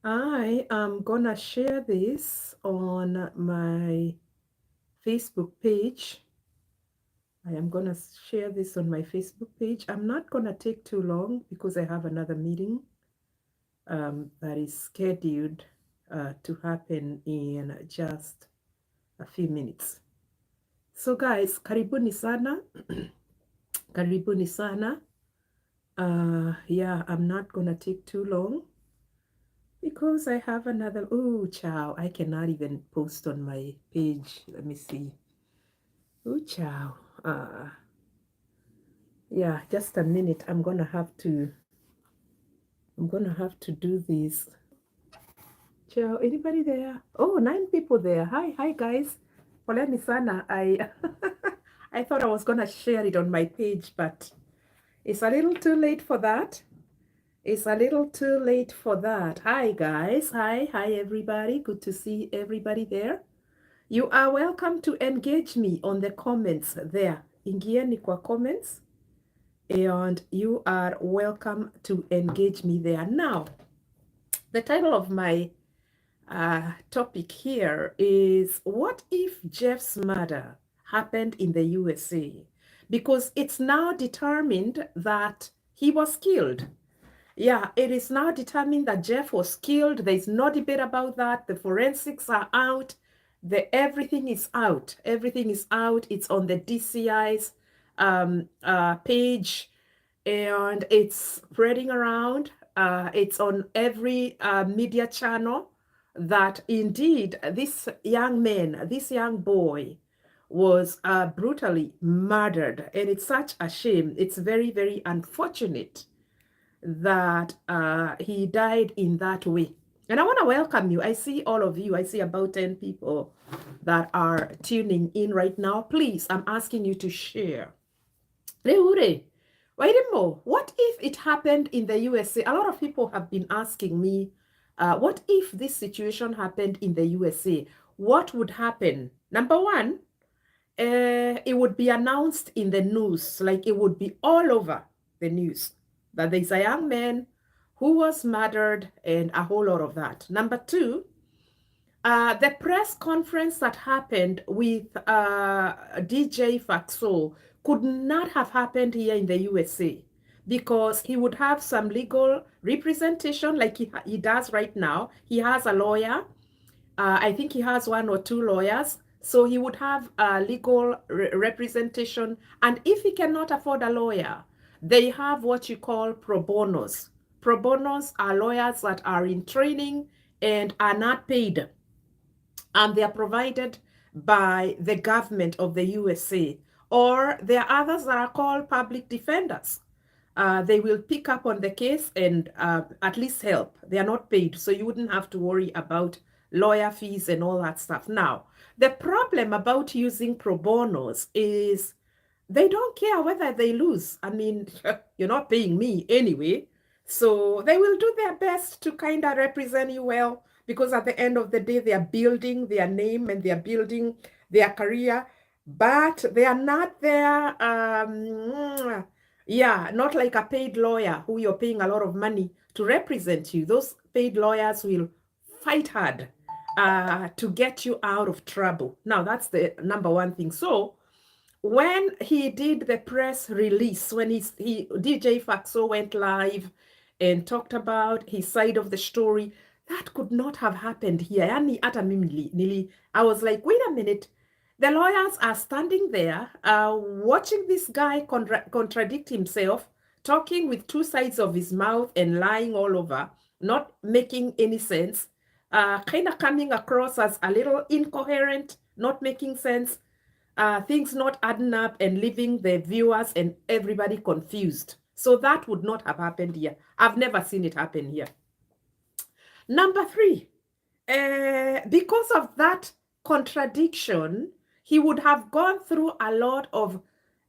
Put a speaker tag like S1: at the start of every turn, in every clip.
S1: I am gonna share this on my Facebook page. I am gonna share this on my Facebook page. I'm not gonna take too long because I have another meeting that is scheduled to happen in just a few minutes. So guys, karibuni sana. Karibuni sana. Yeah, I'm not gonna take too long because I have another. Oh, ciao. I cannot even post on my page. Let me see. Oh, ciao. Yeah, just a minute. I'm gonna have to do this. Ciao. Anybody there? Oh, 9 people there. Hi guys. Poleni sana. I I thought I was gonna share it on my page, but it's a little too late for that. It's a little too late for that. Hi guys. Hi everybody. Good to see everybody there. You are welcome to engage me on the comments there. Ingieni kwa comments and you are welcome to engage me there. Now, the title of my topic here is what if Jeff's murder happened in the USA? Because it's now determined that he was killed. Yeah, it is now determined that Jeff was killed. There's no debate about that. The forensics are out. Everything is out. Everything is out. It's on the DCI's page and it's spreading around. It's on every media channel that indeed this young man, this young boy was brutally murdered. And it's such a shame. It's very, very unfortunate that he died in that way. And I want to welcome you. I see all of you. I see about 10 people that are tuning in right now. Please, I'm asking you to share. Reure, wait a more. What if it happened in the USA? A lot of people have been asking me, what if this situation happened in the USA? What would happen? Number one, it would be announced in the news, like it would be all over the news that there's a young man who was murdered and a whole lot of that. Number two, the press conference that happened with DJ Fatso could not have happened here in the USA because he would have some legal representation like he does right now. He has a lawyer. I think he has one or two lawyers. So he would have legal representation. And if he cannot afford a lawyer, they have what you call pro bonos. Pro bonos are lawyers that are in training and are not paid, and they are provided by the government of the USA. Or there are others that are called public defenders. They will pick up on the case and at least help. They are not paid, so you wouldn't have to worry about lawyer fees and all that stuff. Now, the problem about using pro bonos is they don't care whether they lose. I mean, you're not paying me anyway. So they will do their best to kind of represent you well because at the end of the day, they are building their name and they are building their career, but they are not there. Yeah, not like a paid lawyer who you're paying a lot of money to represent you. Those paid lawyers will fight hard to get you out of trouble. Now, that's the number one thing. So, when he did the press release, when DJ Fatso went live and talked about his side of the story, that could not have happened here. Yani hata mimi I was like, wait a minute. The lawyers are standing there, watching this guy contradict himself, talking with two sides of his mouth and lying all over, not making any sense, kind of coming across as a little incoherent, not making sense, things not adding up and leaving the viewers and everybody confused. So that would not have happened here. I've never seen it happen here. Number three, because of that contradiction, he would have gone through a lot of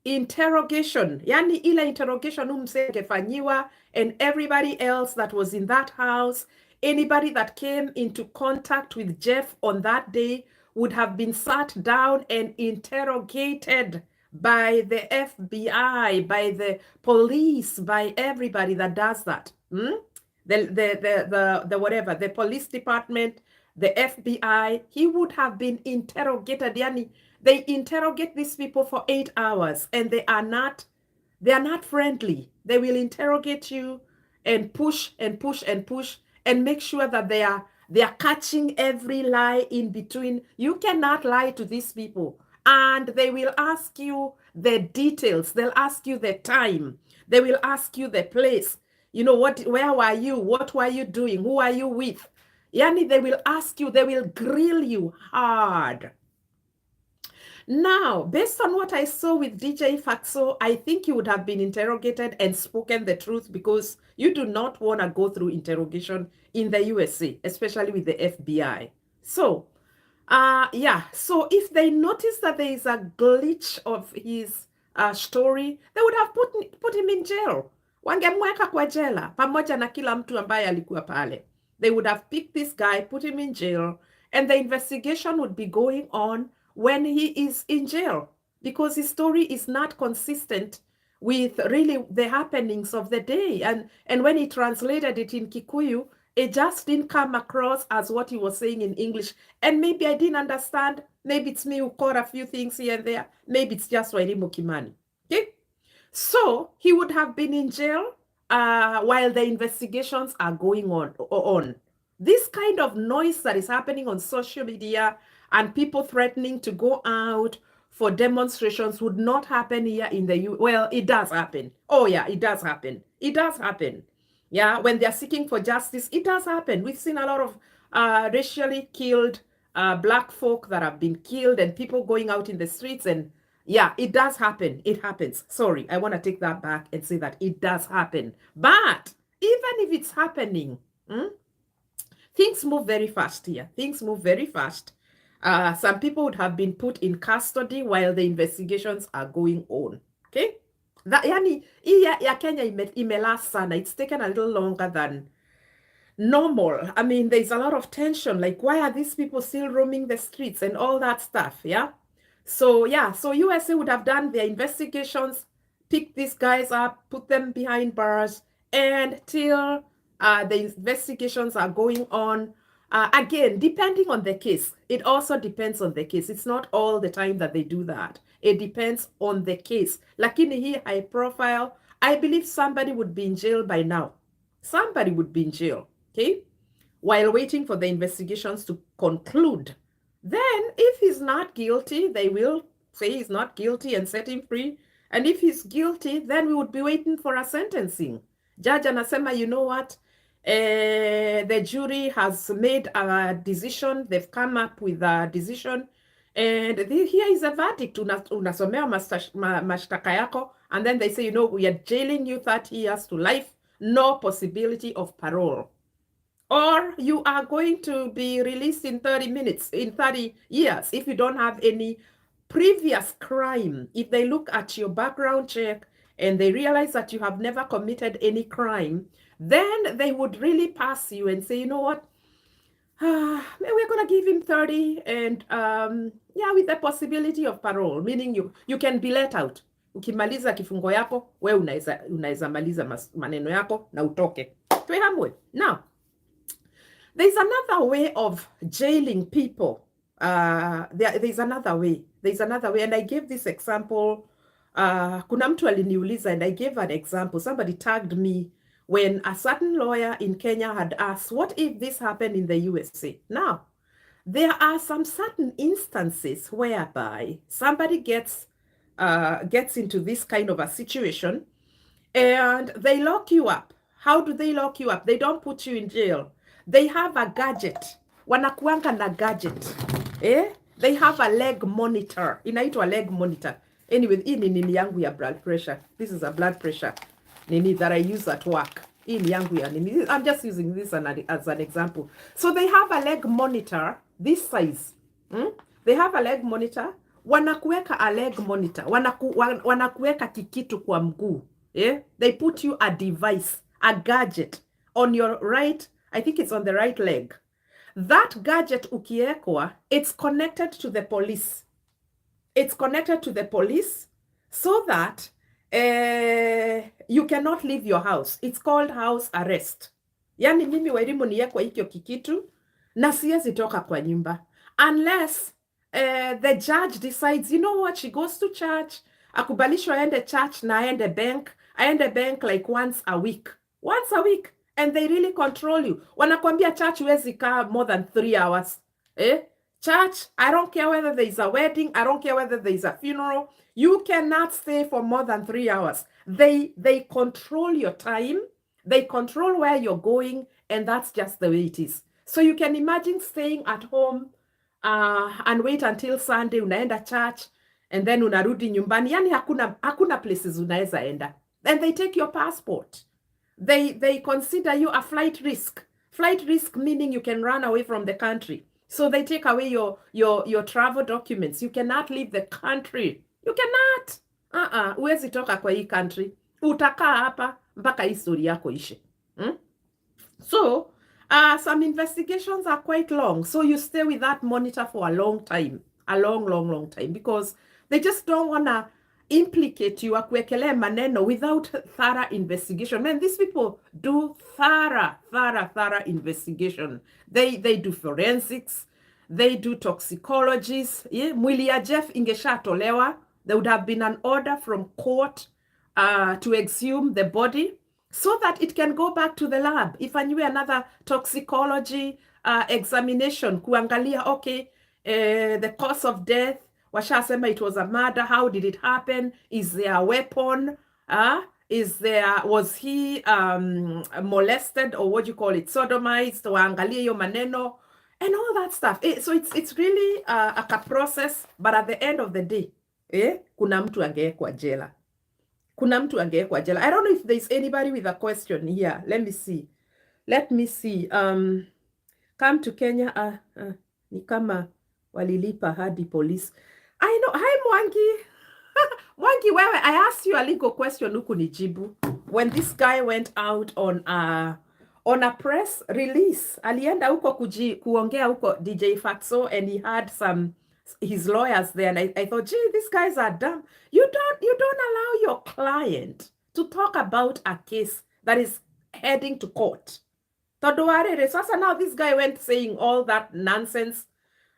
S1: interrogation. Yani ile interrogation umsegefanyiwa and everybody else that was in that house, anybody that came into contact with Jeff on that day would have been sat down and interrogated by the FBI, by the police, by everybody that does that. the whatever, the police department, the FBI, he would have been interrogated. Yani, they interrogate these people for 8 hours, and they are not friendly. They will interrogate you and push and push and push and make sure that they are catching every lie in between. You cannot lie to these people. And they will ask you the details. They'll ask you the time. They will ask you the place. You know, where were you? What were you doing? Who are you with? Yani, they will ask you, they will grill you hard. Now, based on what I saw with DJ Fatso, I think he would have been interrogated and spoken the truth, because you do not want to go through interrogation in the USA, especially with the FBI. So, yeah. So if they notice that there is a glitch of his story, they would have put him in jail. Wangemweka kwa jela pamoja na kila mtu ambaye alikuwa pale. They would have picked this guy, put him in jail, and the investigation would be going on when he is in jail, because his story is not consistent with really the happenings of the day. And when he translated it in Kikuyu, it just didn't come across as what he was saying in English. And maybe I didn't understand. Maybe it's me who caught a few things here and there. Maybe it's just Wairimu Kimani. Okay? So he would have been in jail while the investigations are going on. This kind of noise that is happening on social media and people threatening to go out for demonstrations would not happen here in the U. Well, it does happen. Oh yeah, it does happen. It does happen. Yeah, when they're seeking for justice, it does happen. We've seen a lot of racially killed black folk that have been killed, and people going out in the streets. And yeah, it does happen. It happens. Sorry, I want to take that back and say that it does happen. But even if it's happening, things move very fast here. Things move very fast. Some people would have been put in custody while the investigations are going on. Okay? That, yani, ya Kenya imelast sana. It's taken a little longer than normal. I mean, there's a lot of tension. Like, why are these people still roaming the streets and all that stuff? Yeah. So yeah, so USA would have done their investigations, pick these guys up, put them behind bars, and till the investigations are going on. Again, depending on the case, it also depends on the case. It's not all the time that they do that. It depends on the case. Lakini hii high profile, I believe somebody would be in jail by now. Somebody would be in jail, okay? While waiting for the investigations to conclude. Then, if he's not guilty, they will say he's not guilty and set him free. And if he's guilty, then we would be waiting for a sentencing. Judge anasema, you know what? The jury has made a decision. They've come up with a decision. And here is a verdict. Unasomea mashtaka yako. And then they say, you know, we are jailing you 30 years to life. No possibility of parole. Or you are going to be released in 30 minutes, in 30 years, if you don't have any previous crime. If they look at your background check and they realize that you have never committed any crime, then they would really pass you and say, you know what, we're going to give him 30 and yeah, with the possibility of parole, meaning you can be let out. Ukimaliza kifungo yako, we unaweza maliza maneno yako na utoke. Tuehamwe. Now, there's another way of jailing people. There's another way. There's another way. And I gave this example. Kuna mtu aliniuliza, and I gave an example. Somebody tagged me when a certain lawyer in Kenya had asked, what if this happened in the USA? Now, there are some certain instances whereby somebody gets into this kind of a situation and they lock you up. How do they lock you up? They don't put you in jail. They have a gadget. Wanakuanga na gadget. They have a leg monitor. Inaitwa leg monitor. Anyway, hii ni nini yangu ya blood pressure. This is a blood pressure nini that I use at work. Hii ni yangu ya nini. I'm just using this as an example. So they have a leg monitor, this size. They have a leg monitor. Wanakuweka a leg monitor. Wanakuweka kikitu kwa mguu. They put you a device, a gadget on your right. I think it's on the right leg. That gadget ukiekwa, it's connected to the police. It's connected to the police so that you cannot leave your house. It's called house arrest. Yani mimi Wairimu niwekwa hikyo kikitu na siwezi toka kwa nyumba unless the judge decides, you know what, she goes to church, akubalishwa aende church na aende bank like once a week, and they really control you. Wanakwambia church huwezi kaa more than 3 hours. Church, I don't care whether there is a wedding, I don't care whether there is a funeral, you cannot stay for more than 3 hours. They control your time, they control where you're going, and that's just the way it is. So you can imagine staying at home and wait until Sunday, unaenda church, and then unarudi nyumbani. Yani hakuna places unaweza enda. And they take your passport. They consider you a flight risk. Flight risk meaning you can run away from the country. So they take away your travel documents. You cannot leave the country. You cannot. Huwezi toka kwa hii country. Utakaa hapa mpaka historia yako ishe. So, some investigations are quite long. So you stay with that monitor for a long time. A long time. Because they just don't want to implicate you, akuwekelee maneno without thorough investigation. Man, these people do thorough investigation. They do forensics. They do toxicologies. Mwili ya Jeff ingeshatolewa. There would have been an order from court to exhume the body so that it can go back to the lab. If I knew another toxicology examination, kuangalia, okay, the cause of death, washasema it was a murder, how did it happen? Is there a weapon? Was he molested, or what do you call it, sodomized, waangalie hiyo maneno, and all that stuff. So it's really a process, but at the end of the day, kuna mtu angewekwa jela. I don't know if there's anybody with a question here. Let me see. Come to Kenya. Ni kama walilipa hadi police. I know. Hi, Mwangi. Mwangi, wewe, I asked you a legal question huku nijibu. When this guy went out on a press release, alienda huko kuongea huko DJ Fatso, and he had his lawyers there, and I thought, gee, these guys are dumb. You don't allow your client to talk about a case that is heading to court. Sasa now this guy went saying all that nonsense.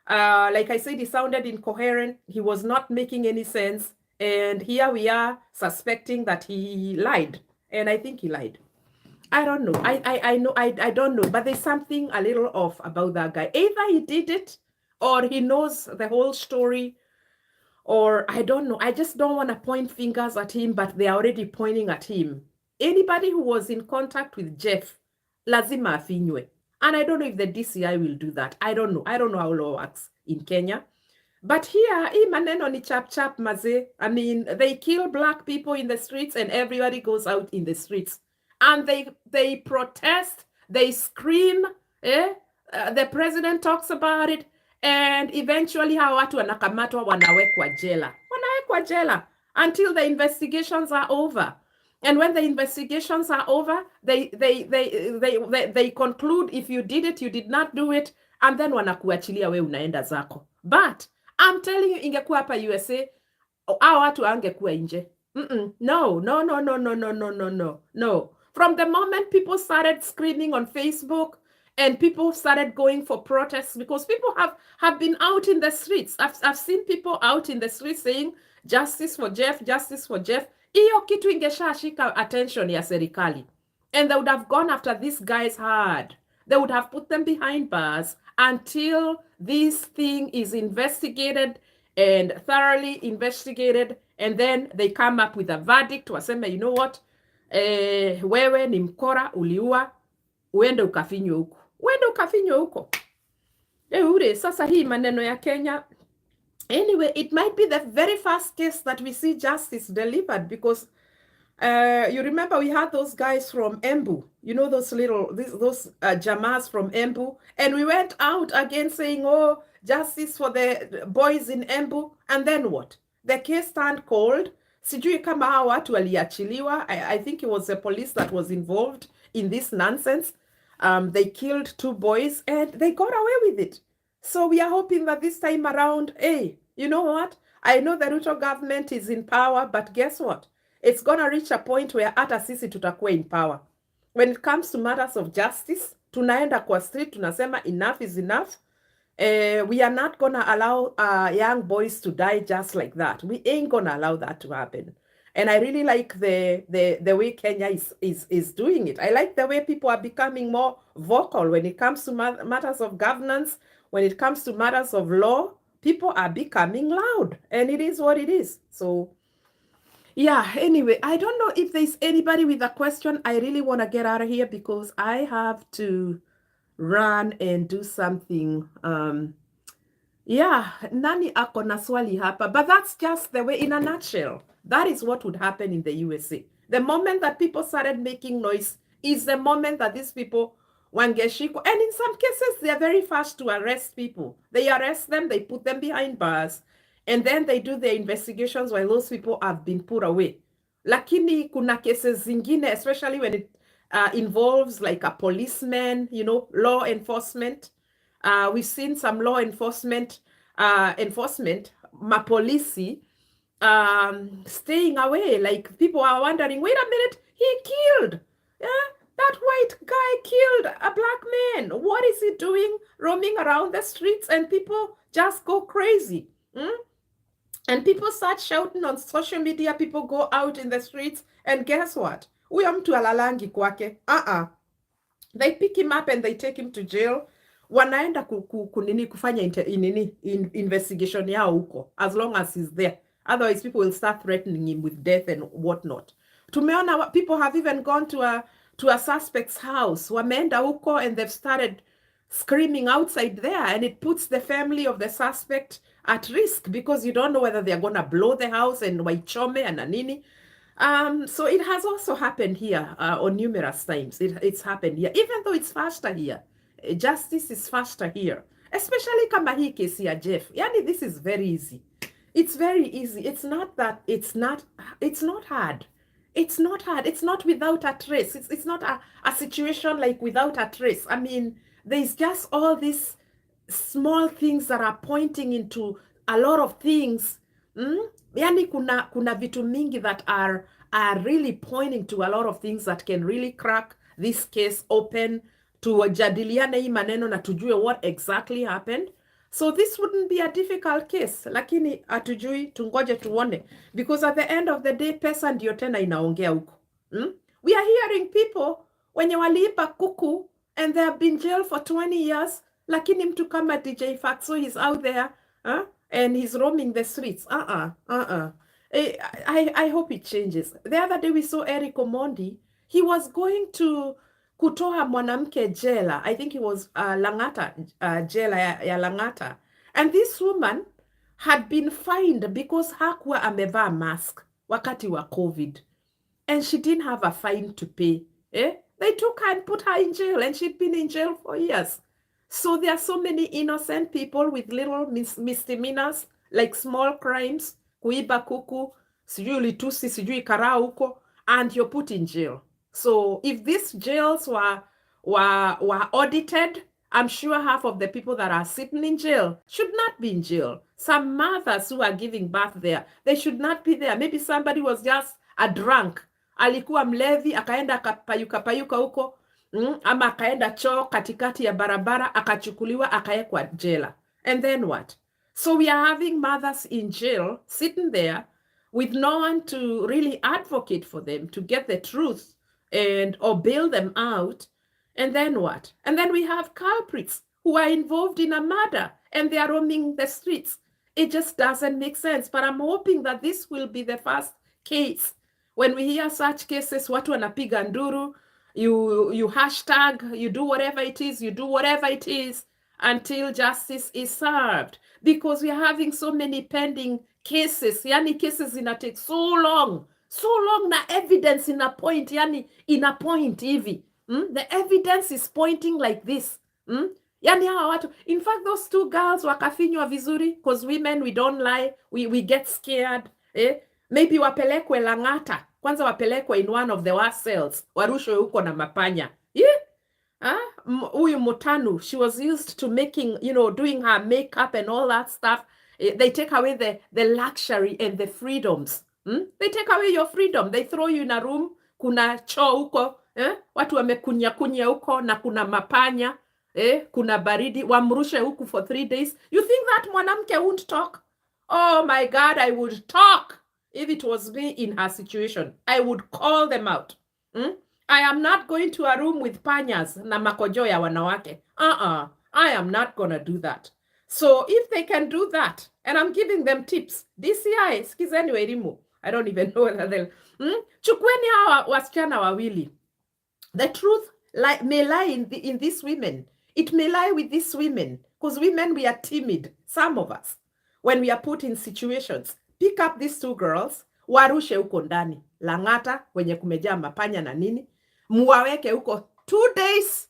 S1: Like I said, he sounded incoherent. He was not making any sense. And here we are suspecting that he lied. And I think he lied. I don't know. I don't know. But there's something a little off about that guy. Either he did it, or he knows the whole story, or I don't know. I just don't want to point fingers at him, but they are already pointing at him. Anybody who was in contact with Jeff, lazima afinywe. And I don't know if the DCI will do that. I don't know. I don't know how law works in Kenya. But here, hii maneno ni chap maze. I mean, they kill black people in the streets, and everybody goes out in the streets. And they protest, they scream, the president talks about it, and eventually hawa watu wanakamatwa, wanawekwa jela until the investigations are over. And when the investigations are over, they conclude if you did it, you did not do it, and then wanakuachilia we unaenda zako. But I'm telling you, ingekuwa hapa USA, hao watu angekuwa nje. No. From the moment people started screaming on Facebook, and people started going for protests, because people have been out in the streets. I've seen people out in the streets saying, justice for Jeff. Iyo kitu ingeshashika attention ya serikali. And they would have gone after these guys hard. They would have put them behind bars until this thing is investigated and thoroughly investigated. And then they come up with a verdict. Waseme, you know what? Wewe ni mkora, uliua, uende ukafinywe huko. Ure, sasa hii maneno ya Kenya. Anyway, it might be the very first case that we see justice delivered, because you remember we had those guys from Embu, you know, those jamas from Embu, and we went out again saying, oh, justice for the boys in Embu. And then what? The case turned cold. Sijui kama hawa watu waliachiliwa. I think it was the police that was involved in this nonsense. They killed 2 boys and they got away with it. So we are hoping that this time around, hey, you know what? I know the Ruto government is in power, but guess what? It's going to reach a point where hata sisi tutakuwa in power. when it comes to matters of justice, tunaenda kwa street, tunasema enough is enough. We are not gonna allow young boys to die just like that. We ain't gonna allow that to happen. And I really like the way Kenya is doing it. I like the way people are becoming more vocal when it comes to matters of governance, when it comes to matters of law. People are becoming loud, and it is what it is. So yeah, anyway, I don't know if there's anybody with a question. I really want to get out of here because I have to run and do something. Yeah, nani ako na swali hapa, but that's just the way, in a nutshell. That is what would happen in the USA. The moment that people started making noise is the moment that these people wangeshiko, and in some cases they are very fast to arrest people. They arrest them, they put them behind bars, and then they do their investigations while those people have been put away. Lakini kuna cases zingine, especially when it involves like a policeman, you know, law enforcement. We've seen some law enforcement, mapolisi, staying away. Like people are wondering, wait a minute, he killed, yeah, that white guy killed a black man. What is he doing roaming around the streets? And people just go crazy. And people start shouting on social media. People go out in the streets, and guess what? Huyo mtu alalangi kwake. They pick him up and they take him to jail. Wanaenda kufanya investigation yao huko, as long as he's there. Otherwise, people will start threatening him with death and whatnot. Tumeona people have even gone to a suspect's house. Wameenda huko and they've started screaming outside there, and it puts the family of the suspect at risk because you don't know whether they're gonna blow the house and waichome and nini. So it has also happened here on numerous times. It's happened here, even though it's faster here. Justice is faster here, especially kama hii kesi ya Jeff. Yani, this is very easy. It's very easy. It's not hard. It's not hard. It's not without a trace. It's not a situation like without a trace. I mean, there's just all these small things that are pointing into a lot of things. Yani kuna vitu mingi that are really pointing to a lot of things that can really crack this case open, tujadiliane hii maneno na tujue what exactly happened. So this wouldn't be a difficult case, lakini hatujui, tungoje tuone, because at the end of the day pesa ndio tena inaongea huko. We are hearing people wenye waliiba kuku and they have been jailed for 20 years, lakini mtu kama DJ Fatso, he's out there and he's roaming the streets. I hope it changes. The other day we saw Eric Omondi. He was going to kutoa mwanamke jela. I think he was Langata, jela ya Langata. And this woman had been fined because hakuwa amevaa mask wakati wa COVID. And she didn't have a fine to pay. They took her and put her in jail, and she'd been in jail for years. So there are so many innocent people with little misdemeanors, like small crimes, kuiba kuku, sijui litusi, sijui karaa huko, and you're put in jail. So if these jails were audited, I'm sure half of the people that are sitting in jail should not be in jail. Some mothers who are giving birth there, they should not be there. Maybe somebody was just a drunk. Alikuwa mlevi, akaenda akapayuka huko, ama akaenda choo katikati ya barabara, akachukuliwa, akaekwa jela. And then what? So we are having mothers in jail, sitting there, with no one to really advocate for them, to get the truth or bail them out. And then what? And then we have culprits who are involved in a murder and they are roaming the streets. It just doesn't make sense. But I'm hoping that this will be the first case. When we hear such cases, watu wanapiga nduru, you hashtag, you do whatever it is, until justice is served. Because we are having so many pending cases. Yani cases take so long na evidence in a point hivi. The evidence is pointing like this. Yani hawa watu, in fact, those two girls wakafinywa vizuri, because women, we don't lie, we get scared. Maybe wapelekwe Langata, kwanza wapelekwe in one of the worst cells, warushwe huko na mapanya. Uyu Mutanu, she was used to making, doing her makeup and all that stuff. They take away the luxury and the freedoms. They take away your freedom. They throw you in a room, kuna choo huko, Watu wamekunya huko na kuna mapanya, kuna baridi, wamrushe huku for 3 days. You think that mwanamke won't talk? Oh my God, I would talk. If it was me in her situation, I would call them out. I am not going to a room with panyas na makojo ya wanawake. I am not gonna do that. So if they can do that, and I'm giving them tips, DCI, skizeni elimu. I don't even know whether they'll... Chukweni hawa wasichana wawili. The truth may lie in these women. It may lie with these women. Because women, we are timid. Some of us. When we are put in situations. Pick up these 2 girls. Warushe huko ndani. Langata, wenye kumejaa mapanya na nini. Muwaweke huko 2 days.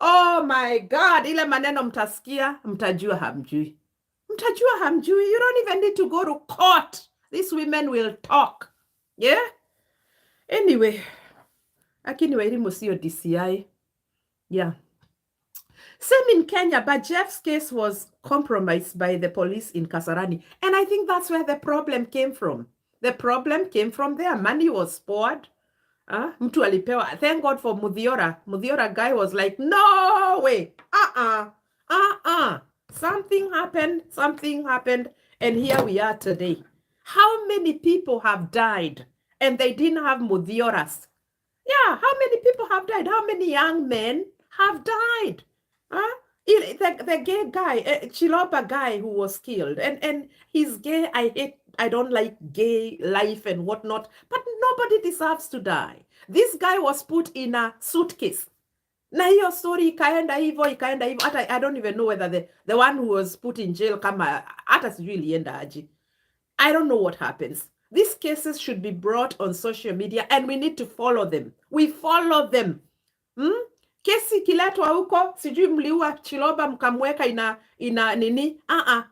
S1: Oh my God. Ile maneno mtasikia. Mtajua hamjui. Mtajua hamjui. You don't even need to go to court. These women will talk. Yeah? Anyway. Lakini elimu sio DCI. Yeah. Same in Kenya, but Jeff's case was compromised by the police in Kasarani. And I think that's where the problem came from. The problem came from there. Money was poured. Mtu alipewa. Thank God for Mudhiora. Mudhiora guy was like, no way. Something happened. And here we are today. How many people have died and they didn't have Mudhioras? Yeah, how many people have died? How many young men have died? The gay guy, Chiloba guy who was killed, and he's gay. I don't like gay life and whatnot, but nobody deserves to die. This guy was put in a suitcase. Na hiyo story ikaenda hivyo. I don't even know whether the one who was put in jail kama hata sijui ilienda aje. I don't know what happens. These cases should be brought on social media and we need to follow them. We follow them. Kesi kiletwa huko, sijui mliua Chiloba mkamweka ina nini?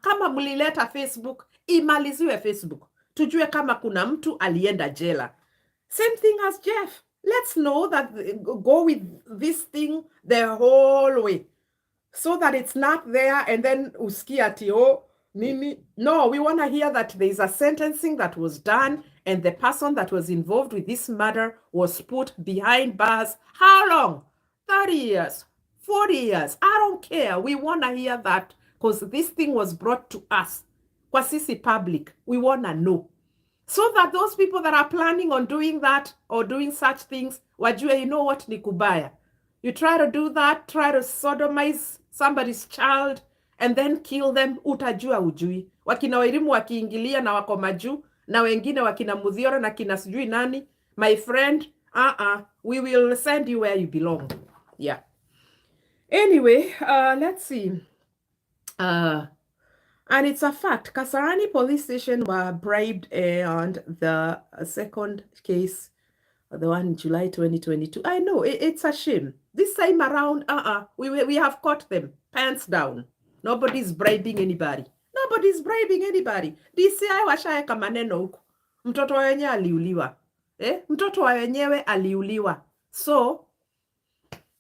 S1: Kama mlileta Facebook, imaliziwe Facebook. Tujue kama kuna mtu alienda jela. Same thing as Jeff. Let's know that, go with this thing the whole way. So that it's not there and then usikia ati nini. No, we want to hear that there is a sentencing that was done and the person that was involved with this murder was put behind bars. How long? 30 years, 40 years. I don't care. We want to hear that because this thing was brought to us. Kwa sisi public. We want to know. So that those people that are planning on doing that or doing such things, wajue, you know what, ni kubaya. You try to do that, try to sodomize somebody's child, and then kill them, utajua ujui. Wakina Wairimu wakiingilia na wako majuu, na wengine wakina Mudhiora na kina sijui nani. My friend, we will send you where you belong. Yeah. Anyway, let's see. And it's a fact. Kasarani police station were bribed, and the second case, the one in July 2022. I know, it's a shame. This time around, we have caught them. Pants down. Nobody's bribing anybody. Nobody's bribing anybody. DCI washaeka maneno huko. Mtoto wa wenyewe aliuliwa. Mtoto wa wenyewe aliuliwa. So,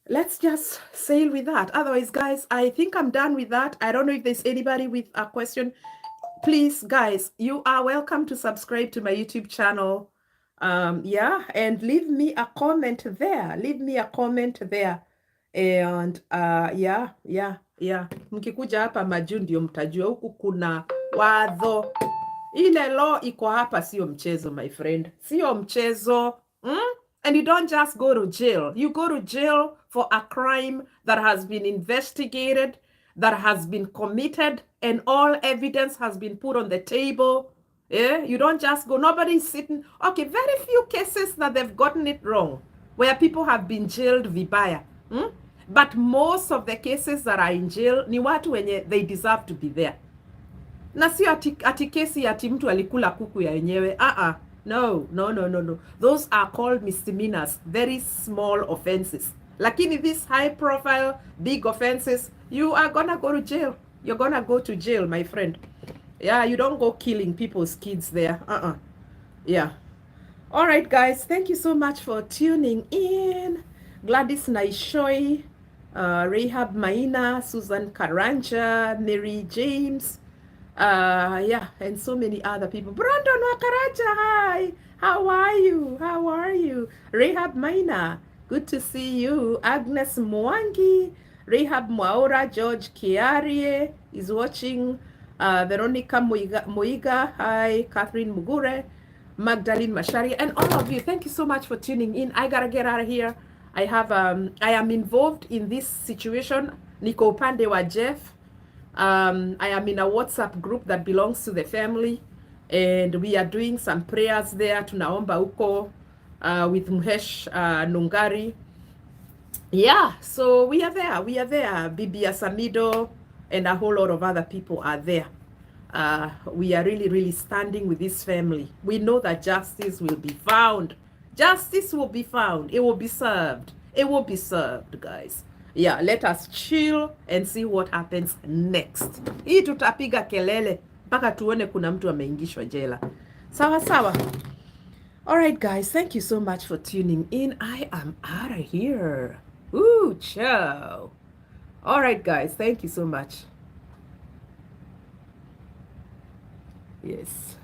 S1: let's just sail with that. Otherwise, guys, I think I'm done with that. I don't know if there's anybody with a question. Please, guys, you are welcome to subscribe to my YouTube channel. Yeah, and leave me a comment there. Leave me a comment there. And yeah. Mkikuja hapa majuu ndio mtajua huku kuna wadho. Ile law iko hapa sio mchezo, my friend. Sio mchezo. And you don't just go to jail. You go to jail for a crime that has been investigated, that has been committed, and all evidence has been put on the table. Yeah, you don't just go. Nobody's sitting. Okay, very few cases that they've gotten it wrong, where people have been jailed vibaya. But most of the cases that are in jail, ni watu wenye they deserve to be there. Na sio ati kesi ati mtu alikula kuku ya wenyewe. No. Those are called misdemeanors, very small offenses. Lakini these high profile, big offenses, you are gonna go to jail. You're gonna go to jail, my friend. Yeah, you don't go killing people's kids there. Yeah. All right, guys. Thank you so much for tuning in. Gladys Naishoi, Rahab Maina, Susan Karanja, Mary James, yeah, and so many other people. Brandon Wakaraja, hi. How are you? Rahab Maina. Good to see you. Agnes Mwangi, Rehab Mwaura, George Kiarie is watching. Veronica Moiga, hi. Catherine Mugure, Magdalene Mashari, and all of you. Thank you so much for tuning in. I gotta get out of here. I am involved in this situation. Niko upande wa Jeff. I am in a WhatsApp group that belongs to the family, and we are doing some prayers there. Tunaomba huko with Muhesh Nungari. Yeah, so we are there. We are there. Bibi Asamido and a whole lot of other people are there. We are really, really standing with this family. We know that justice will be found. Justice will be found. It will be served. It will be served, guys. Yeah, let us chill and see what happens next. Hii tutapiga kelele mpaka tuone kuna mtu ameingishwa jela. Sawa sawa. All right, guys, thank you so much for tuning in. I am out of here. Ooh, ciao. All right, guys, thank you so much. Yes.